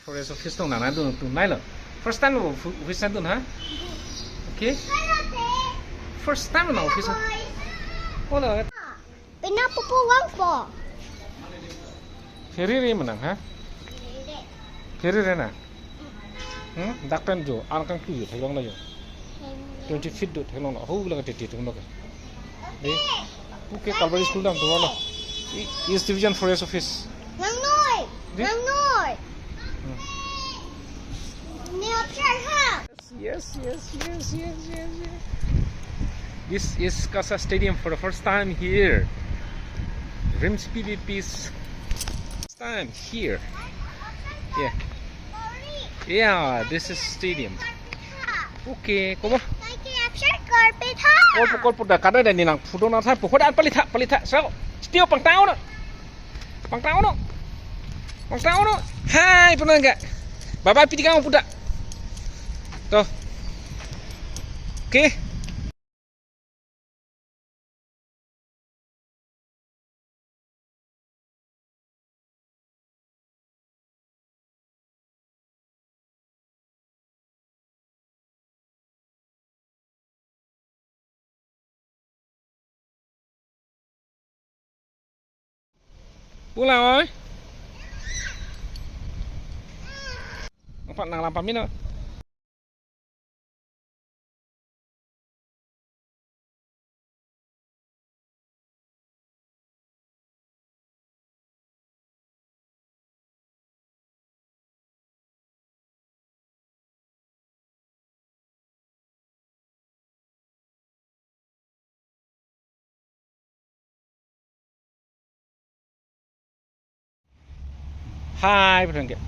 Forest office dong nana dong tuh naik lo. First time lo office tuh ha? Oke. First time lo office. Oh lo. Kenapa wangpo? Ferry menang ha? Ferry rena. Dakpen jo, anak kan kuyu, tolong lo jo. 20 feet do, tolong lo. Hau laga tete, tolong lo ke. Oke, Calvary School dong tuh lo. East Division Forest Office. Nang Noi. Yes. This is Casa Stadium for the first time here. Rims PVP's first time here. Yeah, this is stadium. Okay, come on. Kau dah kada dah ni nang photo nang saya pukul dah palita. So, still pang tao no. Hai, pernah enggak? Bye-bye piti kamu pudak. Tuh. Oke. Pulang ơi. Phận nàng làm 8 minit. Hai, betul enggak?